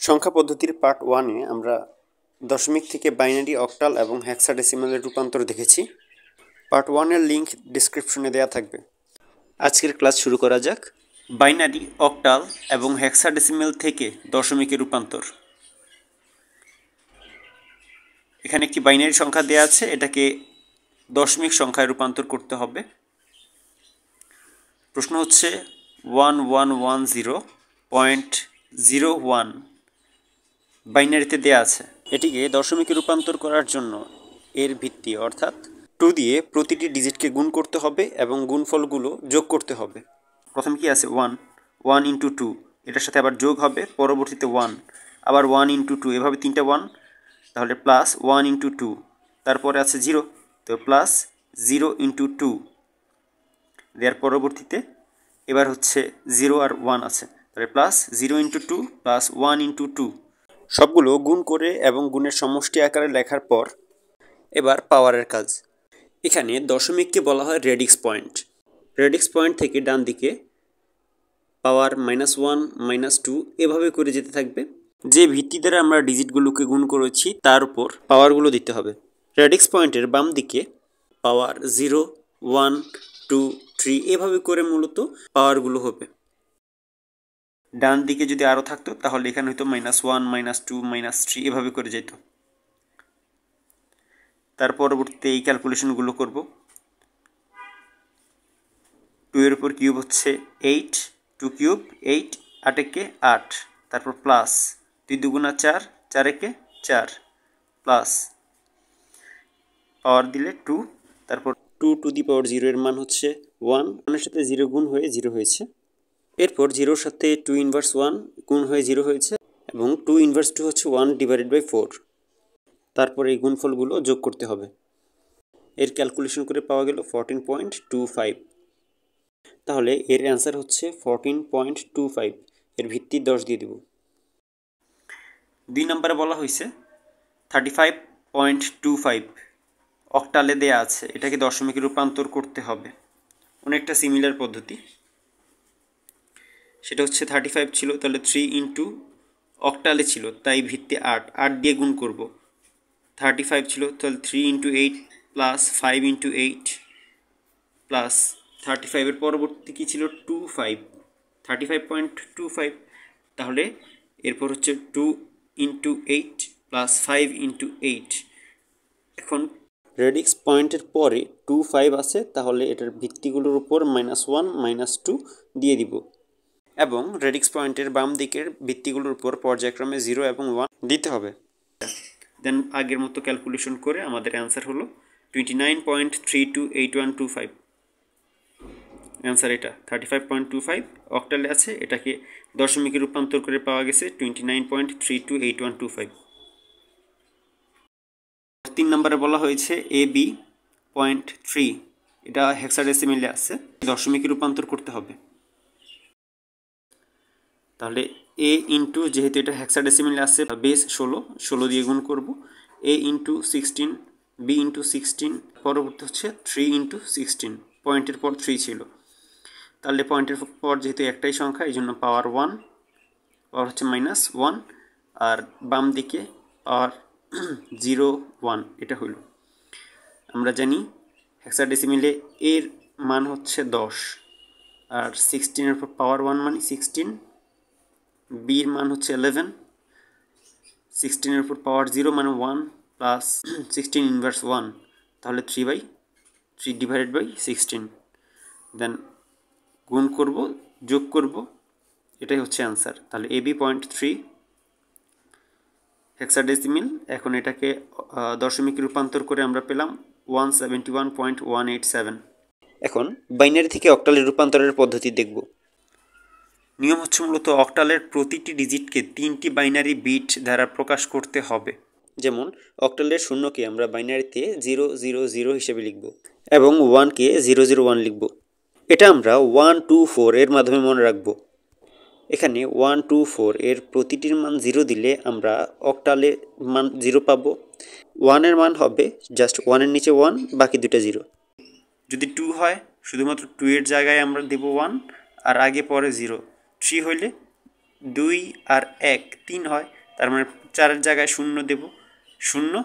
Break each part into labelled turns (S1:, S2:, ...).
S1: সংখ্যা পদ্ধতির পার্ট 1-এ আমরা দশমিক থেকে বাইনারি, অক্টাল এবং হেক্সাডেসিমালের রূপান্তর দেখেছি। পার্ট 1-এর লিঙ্ক ডেসক্রিপশনে দেওয়া থাকবে। আজকের ক্লাস শুরু করা যাক। বাইনারি, অক্টাল এবং হেক্সাডেসিমাল থেকে দশমিকের রূপান্তর। এখানে একটি বাইনারি সংখ্যা দেওয়া আছে, এটাকে দশমিক সংখ্যায় রূপান্তর করতে হবে। প্রশ্ন হচ্ছে 1110.01 বাইনারিতে দেয়া আছে। এটিকে দশমিকে রূপান্তর করার জন্য এর ভিত্তি অর্থাৎ 2 দিয়ে প্রতিটি ডিজিটকে গুণ করতে হবে এবং গুণফলগুলো যোগ করতে হবে। প্রথম কি আছে 1 ইন্টু 2, এটার সাথে আবার যোগ হবে, পরবর্তীতে 1, আবার 1 ইন্টু 2, এভাবে 3টা 1, তাহলে প্লাস 1 ইন্টু 2, তারপরে আছে 0, তো প্লাস 0 ইন্টু 2, দেওয়ার পরবর্তীতে এবার হচ্ছে 0 আর 1 আছে, তাহলে প্লাস 0 ইন্টু 2 প্লাস 1 ইন্টু 2, সবগুলো গুণ করে এবং গুণের সমষ্টি আকারে লেখার পর এবার পাওয়ারের কাজ। এখানে দশমিককে বলা হয় রেডিক্স পয়েন্ট। রেডিক্স পয়েন্ট থেকে ডান দিকে পাওয়ার -1, -2 এভাবে করে যেতে থাকবে। যে ভিত্তি দ্বারা আমরা ডিজিটগুলোকে গুণ করেছি তার উপর পাওয়ারগুলো দিতে হবে। রেডিক্স পয়েন্টের বাম দিকে পাওয়ার 0, 1, 2, 3 এভাবে করে মূলত পাওয়ারগুলো হবে। ডান দিকে যদি আরও থাকতো তাহলে এখানে হয়তো -1, -2, -3 এভাবে করে যেত। তার পরবর্তীতে এই ক্যালকুলেশনগুলো করব। 2 এর উপর কিউব হচ্ছে 8, 2 কিউব 8, 8 একে 8, তারপর প্লাস 2 দুগুণা 4, 4 একে 4, প্লাস পাওয়ার দিলে 2, তারপর 2 টু দি পাওয়ার 0 এর মান হচ্ছে 1, 1 এর সাথে 0 গুণ হয়ে 0 হয়েছে। এরপর 0 এর সাথে 2 ইনভার্স 1 গুণ হয়ে 0 হয়েছে এবং 2 ইনভার্স 2 হচ্ছে 1 ডিভাইডেড বাই 4। তারপর এই গুণফলগুলো যোগ করতে হবে। এর ক্যালকুলেশন করে পাওয়া গেল 14.25। তাহলে এর অ্যান্সার হচ্ছে 14.25। এর ভিত্তি 10 দিয়ে দেব। 2 নম্বরে বলা হয়েছে 35.25 অক্টালে দেয়া আছে, এটাকে দশমিকে রূপান্তর করতে হবে। অনেকটা সিমিলার পদ্ধতি। সেটা হচ্ছে 35 ছিল, তাহলে 3 ইন্টু অক্টালে ছিল, তাই ভিত্তি 8, 8 দিয়ে গুণ করব। 35 ছিল, তাহলে 3 ইন্টু 8 প্লাস 5 ইন্টু 8 প্লাস 35 এর পরবর্তী কী ছিল 25, 35.25, তাহলে এরপর হচ্ছে 2 ইন্টু 8 প্লাস 5 ইন্টু 8। এখন রেডিক্স পয়েন্টের পরে 25 আছে, তাহলে এটার ভিত্তিগুলোর উপর -1, -2 দিয়ে দিব এবং রেডিক্স পয়েন্টের বাম দিকের ভিত্তিগুলোর উপর পর্যায়ক্রমে 0 এবং 1 দিতে হবে। দেন আগের মতো ক্যালকুলেশন করে আমাদের অ্যান্সার হলো 29.328125। অ্যান্সার এটা 35.25 অক্টালে আছে, এটাকে দশমিকে রূপান্তর করে পাওয়া গেছে 29.328125। 3 নম্বরে বলা হয়েছে AB.3, এটা হেক্সাডেসিমেলে আছে, দশমিকে রূপান্তর করতে হবে। তাহলে a ইন্টু, যেহেতু এটা হেক্সাডেসিমেলে আছে, বেস 16 দিয়ে গুণ করব। a ইন্টু 16, b ইন্টু 16, পরবর্তী হচ্ছে 3 ইন্টু 16, পয়েন্টের পর 3 ছিল, তাহলে পয়েন্টের পর যেহেতু একটাই সংখ্যা এই জন্য পাওয়ার 1, পাওয়ার হচ্ছে -1, আর বাম দিকে পাওয়ার 0, 1, এটা হইল। আমরা জানি হেক্সাডেসিমেলে এর মান হচ্ছে 10, আর 16 এর পর পাওয়ার 1 মানে 16, বির মান হচ্ছে 11, 16 এর উপর পাওয়ার 0 মানে 1 প্লাস 16 ইনভার্স 1, তাহলে 3 ডিভাইডেড বাই 16, দেন গুণ করব, যোগ করব, এটাই হচ্ছে অ্যান্সার। তাহলে AB.3 হেক্সাডেসিমেল। এখন এটাকে দশমিকে রূপান্তর করে আমরা পেলাম 171.187। এখন বাইনারি থেকে অক্টালের রূপান্তরের পদ্ধতি দেখব। নিয়ম হচ্ছে মূলত অক্টালের প্রতিটি ডিজিটকে 3টি বাইনারি বিট দ্বারা প্রকাশ করতে হবে। যেমন অক্টালের 0কে আমরা বাইনারিতে 000 হিসেবে লিখব এবং 1কে 001 লিখব। এটা আমরা 1, 2, 4 এর মাধ্যমে মনে রাখব। এখানে 1, 2, 4 এর প্রতিটির মান 0 দিলে আমরা অক্টালে মান 0 পাবো। 1 এর মান হবে জাস্ট 1 এর নিচে 1, বাকি দুটো 0। যদি 2 হয় শুধুমাত্র 2 এর জায়গায় আমরা দেব 1 আর আগে পরে 0। 3 হইলে 2 আর 1 3 হয়, তার মানে 4-এর জায়গায় 0 দেব, 0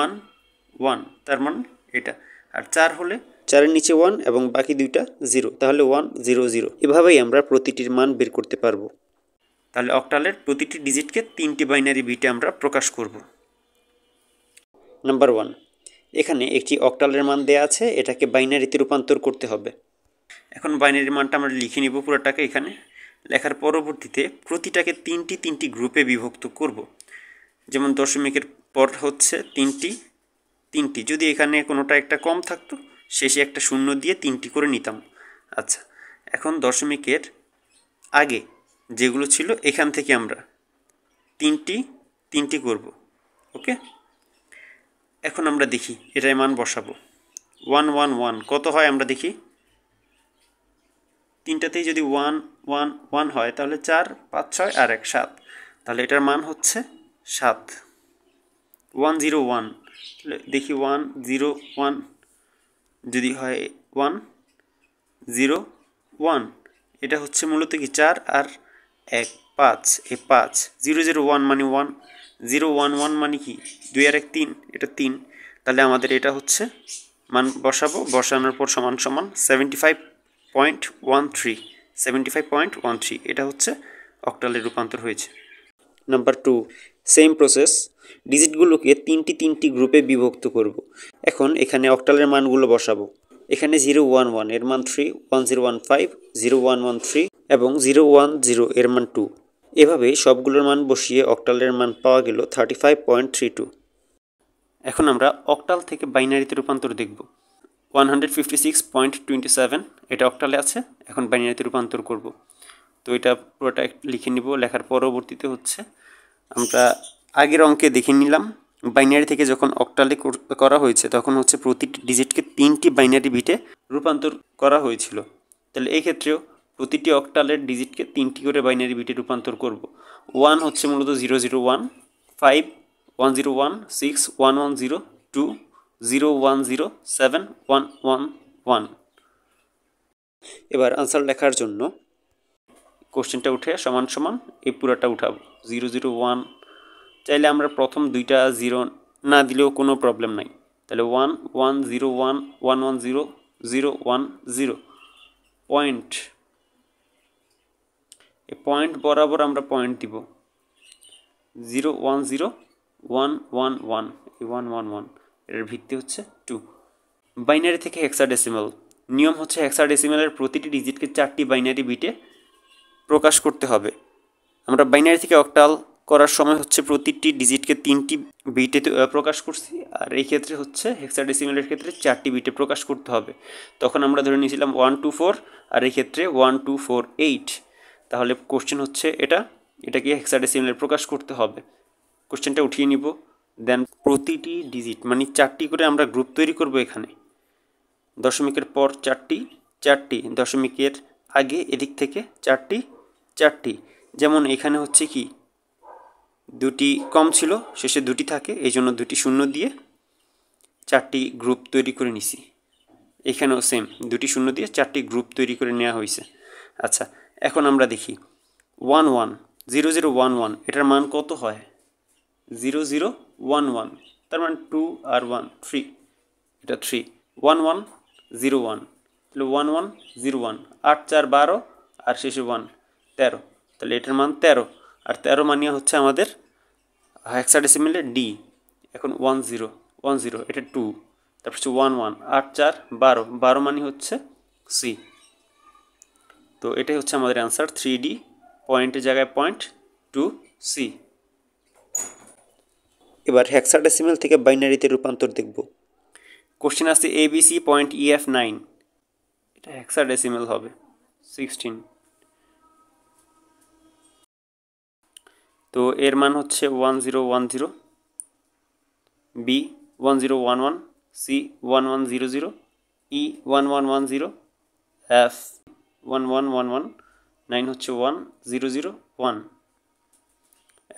S1: 1 1, তার মানে এটা। আর 4 হলে 4-এর নিচে 1 এবং বাকি দুইটা 0, তাহলে 1 0 0। এভাবেই আমরা প্রতিটির মান বের করতে পারবো। তাহলে অক্টালের প্রতিটি ডিজিটকে 3টি বাইনারি বিটে আমরা প্রকাশ করব। নাম্বার 1, এখানে একটি অক্টালের মান দেয়া আছে, এটাকে বাইনারিতে রূপান্তর করতে হবে। এখন বাইনারি মানটা আমরা লিখে নিব পুরোটাকে এখানে। লেখার পরবর্তীতে প্রতিটাকে 3টি গ্রুপে বিভক্ত করব। যেমন দশমিকের পর হচ্ছে 3টি, যদি এখানে কোনোটা একটা কম থাকতো শেষে একটা 0 দিয়ে 3টি করে নিতাম। আচ্ছা, এখন দশমিকের আগে যেগুলো ছিল এখান থেকে আমরা 3টি করব। ওকে, এখন আমরা দেখি এটাই মান বসাবো। 1 1 1 কত হয় আমরা দেখি। 3টাতেই যদি 1 1 1 হয় তাহলে 4 5 6 আর 1 7, তাহলে এটার মান হচ্ছে 7। 1 0 1, তাহলে দেখি 1 0 1 যদি হয় 1 0 1, এটা হচ্ছে মূলত কি 4 আর 1 5, এই 5 0 0 1 মানে 1, 0 1 1 মানে কি 2 আর 1 3, এটা 3, তাহলে আমাদের এটা হচ্ছে মান বসাবো। বসানোর পর সমান সমান 75.13, এটা হচ্ছে অক্টালে রূপান্তর হয়েছে। নাম্বার 2, সেম প্রসেস, ডিজিটগুলোকে 3টি গ্রুপে বিভক্ত করব। এখন এখানে অক্টালের মানগুলো বসাবো। এখানে 0 1 1 এর মান 3, 1 0 1 5, 0 1 1 3 এবং 0 1 0 এর মান 2। এভাবে সবগুলোর মান বসিয়ে অক্টালের মান পাওয়া গেল 35.32। এখন আমরা অক্টাল থেকে বাইনারিতে রূপান্তর দেখব। 156.27 এটা অক্টালে আছে, এখন বাইনারিতে রূপান্তর করব। তো এটা পুরোটা লিখে নিব। লেখার পরবর্তীতে হচ্ছে আমরা আগের অঙ্কে দেখে নিলাম বাইনারি থেকে যখন অক্টালে করা হয়েছে তখন হচ্ছে প্রতিটি ডিজিটকে 3টি বাইনারি বিটে রূপান্তর করা হয়েছিল। তাহলে এই ক্ষেত্রেও প্রতিটি অক্টালের ডিজিটকে 3টি করে বাইনারি বিটে রূপান্তর করব। 1 হচ্ছে মূলত 0 0 1, 5 1 0 1, 6 1 1 0, 2 0 1 0, 7 1 1 1। এবার আনসার লেখার জন্য কোশ্চেনটা উঠে সমান সমান এই পুরাটা উঠাবো। 0 0 1, চাইলে আমরা প্রথম দুইটা 0 না দিলেও কোনো প্রবলেম নাই। তাহলে 1 1 0 1 1 1 0 0 1 0, পয়েন্ট, এই পয়েন্ট বরাবর আমরা পয়েন্ট দিব। 0 1 0 1 1 1, এই 1 1 1 এর ভিত্তি হচ্ছে 2। বাইনারি থেকে হেক্সাডেসিমাল, নিয়ম হচ্ছে হেক্সাডেসিমালের প্রতিটি ডিজিটকে 4টি বাইনারি বিটে প্রকাশ করতে হবে। আমরা বাইনারি থেকে অক্টাল করার সময় হচ্ছে প্রতিটি ডিজিটকে 3টি বিটে প্রকাশ করছি, আর এই ক্ষেত্রে হচ্ছে হেক্সাডেসিমালের ক্ষেত্রে 4টি বিটে প্রকাশ করতে হবে। তখন আমরা ধরে নিয়েছিলাম 1 2 4, আর এই ক্ষেত্রে 1 2 4 8। তাহলে কোশ্চেন হচ্ছে এটাকে হেক্সাডেসিমালে প্রকাশ করতে হবে। কোশ্চেনটা উঠিয়ে নিব। দেন প্রতিটি ডিজিট মানে 4টি করে আমরা গ্রুপ তৈরি করব। এখানে দশমিকের পর 4টি, দশমিকের আগে এদিক থেকে 4টি। যেমন এখানে হচ্ছে কি 2টি কম ছিল, শেষে 2টি থাকে, এই জন্য 2টি শূন্য দিয়ে 4টি গ্রুপ তৈরি করে নিছি। এখানেও সেম 2টি শূন্য দিয়ে 4টি গ্রুপ তৈরি করে নেওয়া হয়েছে। আচ্ছা, এখন আমরা দেখি 1 1 0 0 1 1 এটার মান কত হয়। 0 0 1 1, তার মানে 2 আর 1 3, এটা 3। 1 1 0 1, তাহলে 1 1 0 1, 8 4 12 আর শেষে 1 13, তাহলে এটার মান 13। আর 13 মানে হচ্ছে আমাদের হেক্সাডেসিমালে ডি। এখন 1 0 1 0, এটা 2, তারপর হচ্ছে 1 1 8 4 12 12 মানে হচ্ছে সি। তো এটাই হচ্ছে আমাদের অ্যান্সার, 3D, পয়েন্টের জায়গায় পয়েন্ট, 2 সি। এবার হেক্সাডেসিমাল থেকে বাইনারিতে রূপান্তর দেখব। কোশ্চেন আছে ABC.EF9, এটা হেক্সাডেসিমাল হবে 16। তো এর মান হচ্ছে 1 0 1 0, B 1 0 1 1, C 1 1 0 0, E 1 1 1 0, F 1 1 1 1, 9 হচ্ছে 1 0 0 1।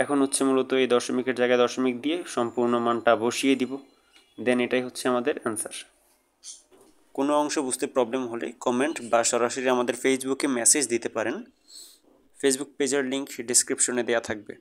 S1: এখন হচ্ছে মূলত এই দশমিকের জায়গায় দশমিক দিয়ে সম্পূর্ণ মানটা বসিয়ে দিব। দেন এটাই হচ্ছে আমাদের অ্যান্সার। কোনো অংশ বুঝতে প্রবলেম হলে কমেন্ট বা সরাসরি আমাদের ফেসবুকে মেসেজ দিতে পারেন। ফেসবুক পেজের লিঙ্ক ডিসক্রিপশনে দেওয়া থাকবে।